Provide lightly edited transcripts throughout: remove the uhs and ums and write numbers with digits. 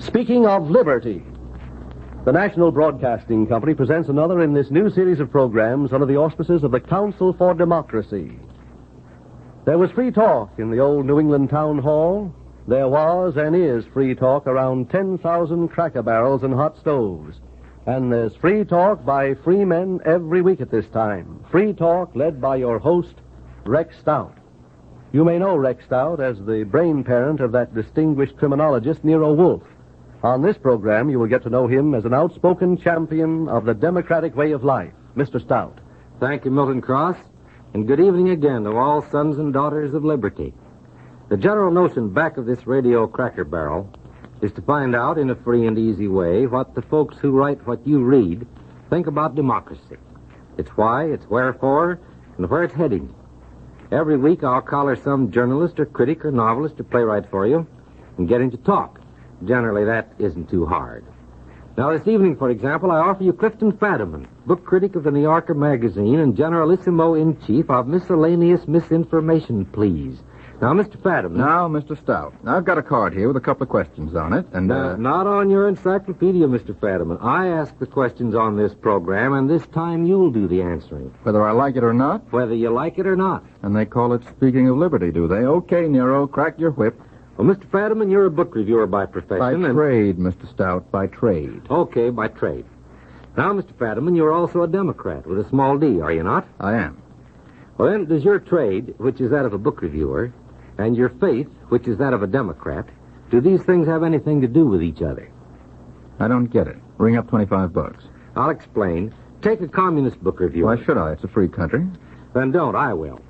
Speaking of liberty, the National Broadcasting Company presents another in this new series of programs under the auspices of the Council for Democracy. There was free talk in the old New England town hall. There was and is free talk around 10,000 cracker barrels and hot stoves. And there's free talk by free men every week at this time. Free talk led by your host, Rex Stout. You may know Rex Stout as the brain parent of that distinguished criminologist, Nero Wolfe. On this program, you will get to know him as an outspoken champion of the democratic way of life. Mr. Stout. Thank you, Milton Cross, and good evening again to all sons and daughters of liberty. The general notion back of this radio cracker barrel is to find out in a free and easy way what the folks who write what you read think about democracy. It's why, it's wherefore, and where it's heading. Every week I'll collar some journalist or critic or novelist or playwright for you and get him to talk. Generally, that isn't too hard. Now, this evening, for example, I offer you Clifton Fraddim, book critic of the New Yorker magazine and generalissimo-in-chief of miscellaneous misinformation, please. Now, Mr. Fraddim. Now, Mr. Stout, I've got a card here with a couple of questions on it, and, Not on your encyclopedia, Mr. Fraddim. I ask the questions on this program, and this time you'll do the answering. Whether I like it or not? Whether you like it or not. And they call it speaking of liberty, do they? Okay, Nero, crack your whip. Well, Mr. Fraddim, you're a book reviewer by profession. By trade, Mr. Stout, by trade. Okay, by trade. Now, Mr. Fraddim, you're also a Democrat with a small d, are you not? I am. Well, then, does your trade, which is that of a book reviewer, and your faith, which is that of a Democrat, do these things have anything to do with each other? I don't get it. Ring up $25. I'll explain. Take a communist book reviewer. Why should I? It's a free country. Then don't, I will.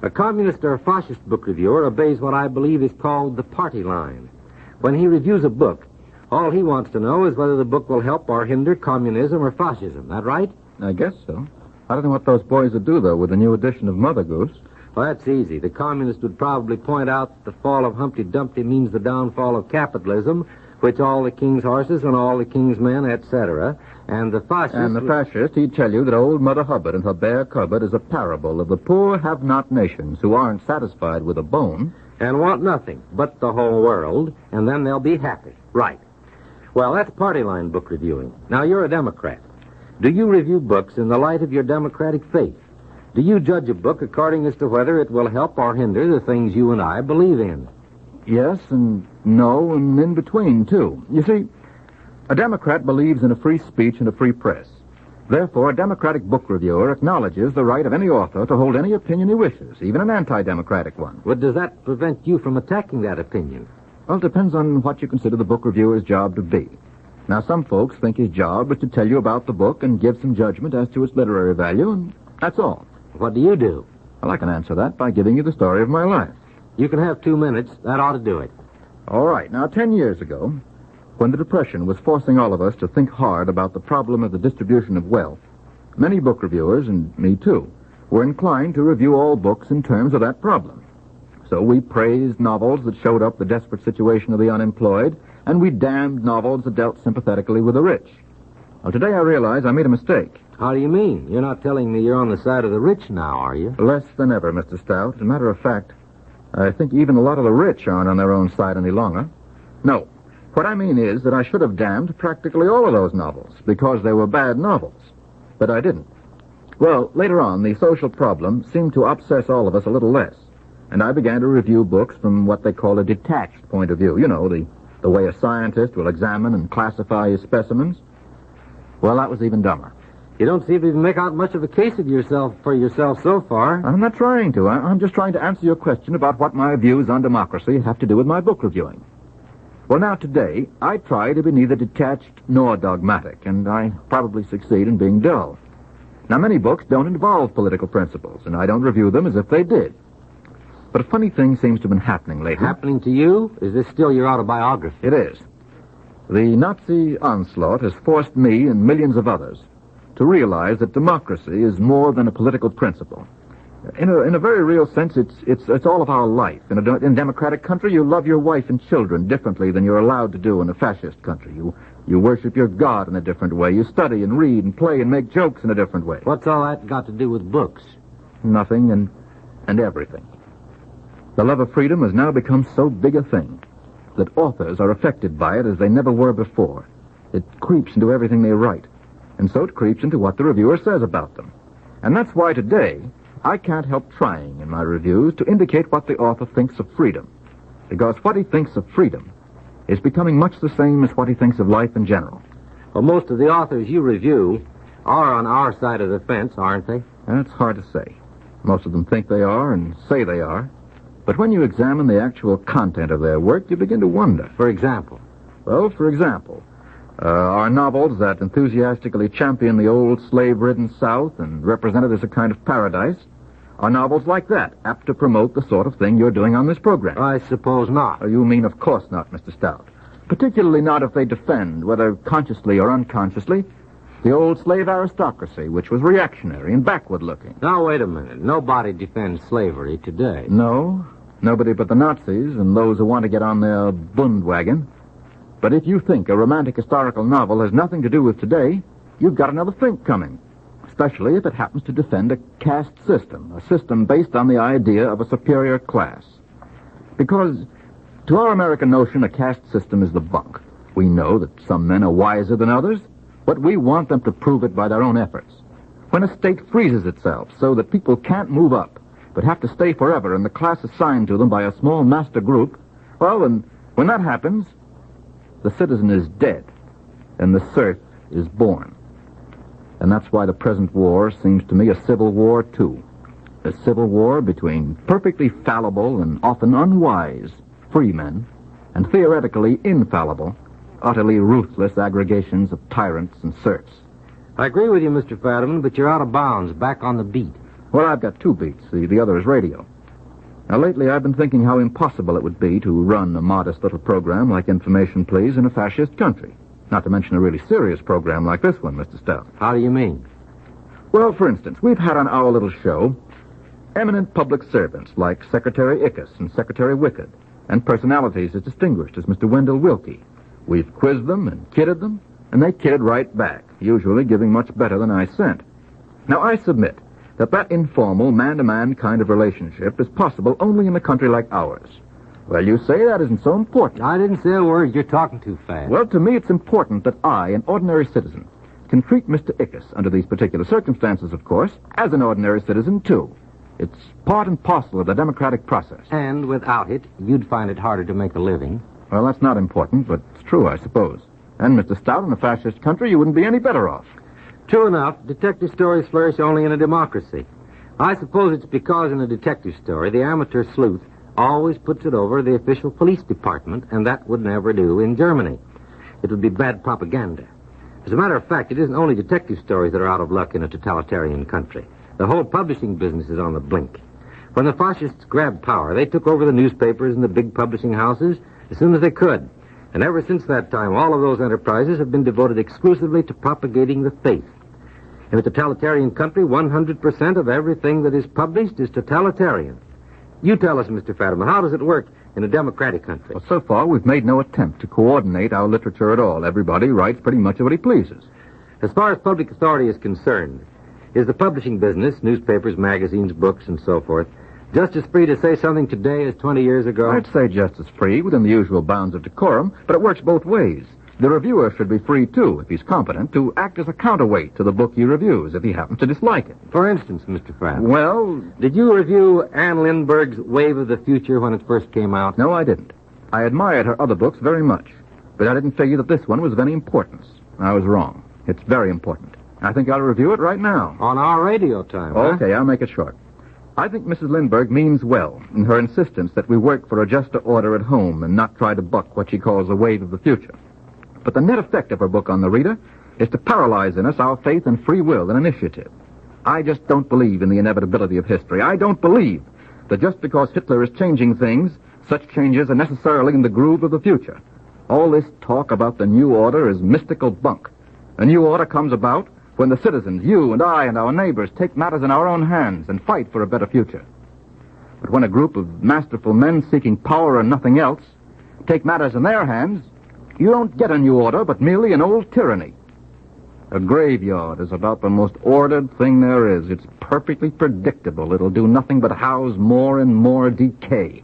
A communist or a fascist book reviewer obeys what I believe is called the party line. When he reviews a book, all he wants to know is whether the book will help or hinder communism or fascism. That right? I guess so. I don't know what those boys would do, though, with the new edition of Mother Goose. Well, that's easy. The communist would probably point out that the fall of Humpty Dumpty means the downfall of capitalism, which all the king's horses and all the king's men, etc., and the fascist... he'd tell you that old Mother Hubbard and her bare cupboard is a parable of the poor have-not nations who aren't satisfied with a bone. And want nothing but the whole world, and then they'll be happy. Right. Well, that's party line book reviewing. Now, you're a Democrat. Do you review books in the light of your democratic faith? Do you judge a book according as to whether it will help or hinder the things you and I believe in? Yes and no and in between, too. You see, a Democrat believes in a free speech and a free press. Therefore, a Democratic book reviewer acknowledges the right of any author to hold any opinion he wishes, even an anti-democratic one. But does that prevent you from attacking that opinion? Well, it depends on what you consider the book reviewer's job to be. Now, some folks think his job is to tell you about the book and give some judgment as to its literary value, and that's all. What do you do? Well, I can answer that by giving you the story of my life. You can have 2 minutes. That ought to do it. All right. Now, 10 years ago, when the Depression was forcing all of us to think hard about the problem of the distribution of wealth, many book reviewers, and me too, were inclined to review all books in terms of that problem. So we praised novels that showed up the desperate situation of the unemployed, and we damned novels that dealt sympathetically with the rich. Well, today I realize I made a mistake. How do you mean? You're not telling me you're on the side of the rich now, are you? Less than ever, Mr. Stout. As a matter of fact, I think even a lot of the rich aren't on their own side any longer. No. What I mean is that I should have damned practically all of those novels because they were bad novels. But I didn't. Well, later on, the social problem seemed to obsess all of us a little less. And I began to review books from what they call a detached point of view. You know, the way a scientist will examine and classify his specimens. Well, that was even dumber. You don't seem to make out much of a case of yourself so far. I'm not trying to. I'm just trying to answer your question about what my views on democracy have to do with my book reviewing. Well, now, today, I try to be neither detached nor dogmatic, and I probably succeed in being dull. Now, many books don't involve political principles, and I don't review them as if they did. But a funny thing seems to have been happening lately. Happening to you? Is this still your autobiography? It is. The Nazi onslaught has forced me and millions of others to realize that democracy is more than a political principle. In a very real sense, it's all of our life. In a democratic country, you love your wife and children differently than you're allowed to do in a fascist country. You worship your God in a different way. You study and read and play and make jokes in a different way. What's all that got to do with books? Nothing and everything. The love of freedom has now become so big a thing that authors are affected by it as they never were before. It creeps into everything they write, and so it creeps into what the reviewer says about them. And that's why today I can't help trying in my reviews to indicate what the author thinks of freedom, because what he thinks of freedom is becoming much the same as what he thinks of life in general. Well, most of the authors you review are on our side of the fence, aren't they? And it's hard to say. Most of them think they are and say they are. But when you examine the actual content of their work, you begin to wonder. For example? Well, for example, are novels that enthusiastically champion the old slave-ridden South and represent it as a kind of paradise, are novels like that apt to promote the sort of thing you're doing on this program? I suppose not. Oh, you mean of course not, Mr. Stout. Particularly not if they defend, whether consciously or unconsciously, the old slave aristocracy, which was reactionary and backward-looking. Now, wait a minute. Nobody defends slavery today. No, nobody but the Nazis and those who want to get on their Bundwagon. But if you think a romantic historical novel has nothing to do with today, you've got another think coming, especially if it happens to defend a caste system, a system based on the idea of a superior class. Because to our American notion, a caste system is the bunk. We know that some men are wiser than others, but we want them to prove it by their own efforts. When a state freezes itself so that people can't move up, but have to stay forever in the class assigned to them by a small master group, well, and when that happens, the citizen is dead, and the serf is born. And that's why the present war seems to me a civil war, too. A civil war between perfectly fallible and often unwise free men and theoretically infallible, utterly ruthless aggregations of tyrants and serfs. I agree with you, Mr. Fraddim, but you're out of bounds, back on the beat. Well, I've got two beats. The other is radio. Now, lately I've been thinking how impossible it would be to run a modest little program like Information Please in a fascist country. Not to mention a really serious program like this one, Mr. Stout. How do you mean? Well, for instance, we've had on our little show eminent public servants like Secretary Ickes and Secretary Wicked, and personalities as distinguished as Mr. Wendell Willkie. We've quizzed them and kidded them, and they kidded right back, usually giving much better than I sent. Now, I submit that informal, man-to-man kind of relationship is possible only in a country like ours. Well, you say that isn't so important. I didn't say a word. You're talking too fast. Well, to me, it's important that I, an ordinary citizen, can treat Mr. Ickes, under these particular circumstances, of course, as an ordinary citizen, too. It's part and parcel of the democratic process. And without it, you'd find it harder to make a living. Well, that's not important, but it's true, I suppose. And, Mr. Stout, in a fascist country, you wouldn't be any better off. True enough, detective stories flourish only in a democracy. I suppose it's because in a detective story, the amateur sleuth always puts it over the official police department, and that would never do in Germany. It would be bad propaganda. As a matter of fact, it isn't only detective stories that are out of luck in a totalitarian country. The whole publishing business is on the blink. When the fascists grabbed power, they took over the newspapers and the big publishing houses as soon as they could. And ever since that time, all of those enterprises have been devoted exclusively to propagating the faith. In a totalitarian country, 100% of everything that is published is totalitarian. You tell us, Mr. Fraddim, how does it work in a democratic country? Well, so far, we've made no attempt to coordinate our literature at all. Everybody writes pretty much what he pleases. As far as public authority is concerned, is the publishing business, newspapers, magazines, books, and so forth, just as free to say something today as 20 years ago? I'd say just as free, within the usual bounds of decorum, but it works both ways. The reviewer should be free, too, if he's competent, to act as a counterweight to the book he reviews if he happens to dislike it. For instance, Mr. Fraddim. Well, did you review Anne Lindbergh's Wave of the Future when it first came out? No, I didn't. I admired her other books very much, but I didn't figure that this one was of any importance. I was wrong. It's very important. I think I'll review it right now. On our radio time, huh? Okay, I'll make it short. I think Mrs. Lindbergh means well in her insistence that we work for a juster order at home and not try to buck what she calls the wave of the future. But the net effect of her book on the reader is to paralyze in us our faith and free will and initiative. I just don't believe in the inevitability of history. I don't believe that just because Hitler is changing things, such changes are necessarily in the groove of the future. All this talk about the new order is mystical bunk. A new order comes about when the citizens, you and I and our neighbors, take matters in our own hands and fight for a better future. But when a group of masterful men seeking power and nothing else take matters in their hands, you don't get a new order, but merely an old tyranny. A graveyard is about the most ordered thing there is. It's perfectly predictable. It'll do nothing but house more and more decay.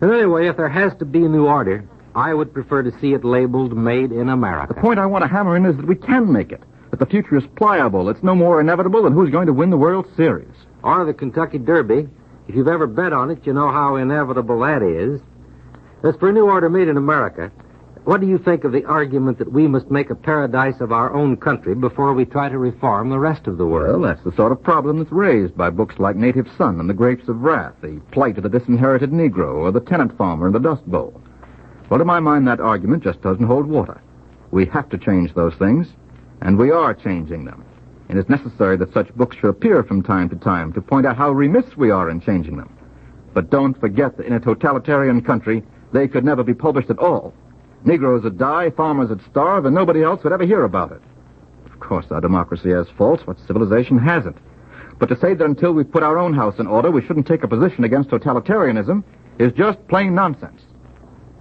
And anyway, if there has to be a new order, I would prefer to see it labeled Made in America. The point I want to hammer in is that we can make it. That the future is pliable. It's no more inevitable than who's going to win the World Series. Or the Kentucky Derby. If you've ever bet on it, you know how inevitable that is. As for a new order made in America, what do you think of the argument that we must make a paradise of our own country before we try to reform the rest of the world? Well, that's the sort of problem that's raised by books like Native Son and The Grapes of Wrath, the plight of the disinherited Negro, or The Tenant Farmer and the Dust Bowl. Well, to my mind, that argument just doesn't hold water. We have to change those things, and we are changing them. And it's necessary that such books should appear from time to point out how remiss we are in changing them. But don't forget that in a totalitarian country, they could never be published at all. Negroes would die, farmers would starve, and nobody else would ever hear about it. Of course, our democracy has faults, but civilization hasn't. But to say that until we put our own house in order, we shouldn't take a position against totalitarianism is just plain nonsense.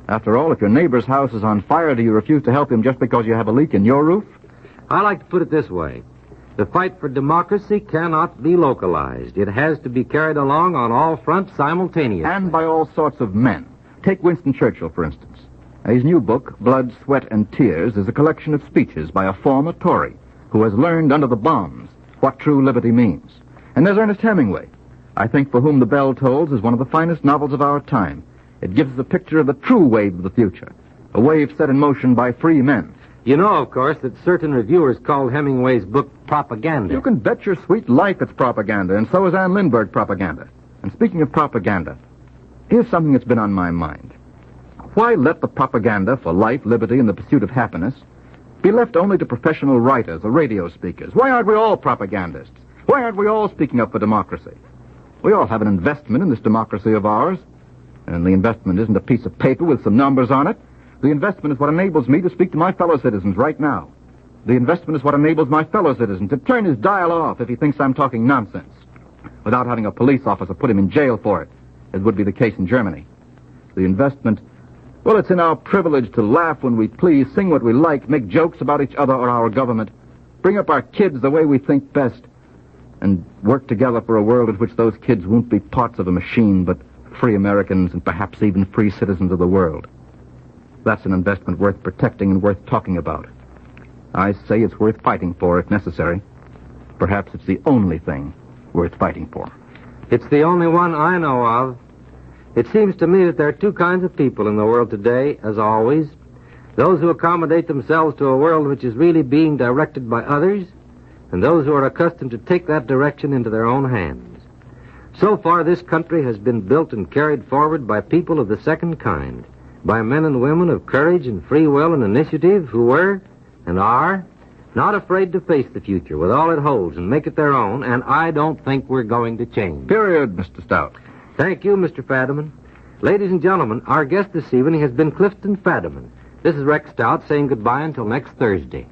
After all, if your neighbor's house is on fire, do you refuse to help him just because you have a leak in your roof? I like to put it this way. The fight for democracy cannot be localized. It has to be carried along on all fronts simultaneously. And by all sorts of men. Take Winston Churchill, for instance. His new book, Blood, Sweat, and Tears, is a collection of speeches by a former Tory who has learned under the bombs what true liberty means. And there's Ernest Hemingway. I think For Whom the Bell Tolls is one of the finest novels of our time. It gives us a picture of the true wave of the future, a wave set in motion by free men. You know, of course, that certain reviewers called Hemingway's book propaganda. You can bet your sweet life it's propaganda, and so is Ann Lindbergh propaganda. And speaking of propaganda, here's something that's been on my mind. Why let the propaganda for life, liberty, and the pursuit of happiness be left only to professional writers or radio speakers? Why aren't we all propagandists? Why aren't we all speaking up for democracy? We all have an investment in this democracy of ours, and the investment isn't a piece of paper with some numbers on it. The investment is what enables me to speak to my fellow citizens right now. The investment is what enables my fellow citizen to turn his dial off if he thinks I'm talking nonsense, without having a police officer put him in jail for it, as would be the case in Germany. The investment, well, it's in our privilege to laugh when we please, sing what we like, make jokes about each other or our government, bring up our kids the way we think best, and work together for a world in which those kids won't be parts of a machine, but free Americans and perhaps even free citizens of the world. That's an investment worth protecting and worth talking about. I say it's worth fighting for if necessary. Perhaps it's the only thing worth fighting for. It's the only one I know of. It seems to me that there are two kinds of people in the world today, as always. Those who accommodate themselves to a world which is really being directed by others, and those who are accustomed to take that direction into their own hands. So far, this country has been built and carried forward by people of the second kind, by men and women of courage and free will and initiative who were, and are, not afraid to face the future with all it holds and make it their own, and I don't think we're going to change. Period, Mr. Stout. Thank you, Mr. Fraddim. Ladies and gentlemen, our guest this evening has been Clifton Fraddim. This is Rex Stout saying goodbye until next Thursday.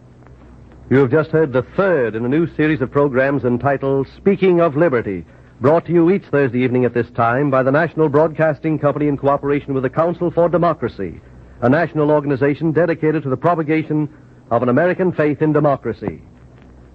You have just heard the third in a new series of programs entitled Speaking of Liberty, brought to you each Thursday evening at this time by the National Broadcasting Company in cooperation with the Council for Democracy, a national organization dedicated to the propagation of an American faith in democracy.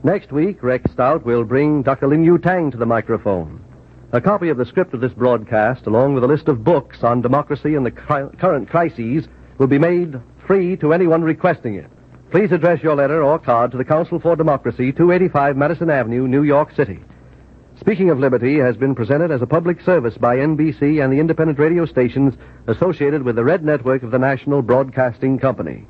Next week, Rex Stout will bring Dr. Lin Yu Tang to the microphone. A copy of the script of this broadcast, along with a list of books on democracy and the current crises, will be made free to anyone requesting it. Please address your letter or card to the Council for Democracy, 285 Madison Avenue, New York City. Speaking of Liberty has been presented as a public service by NBC and the independent radio stations associated with the Red Network of the National Broadcasting Company.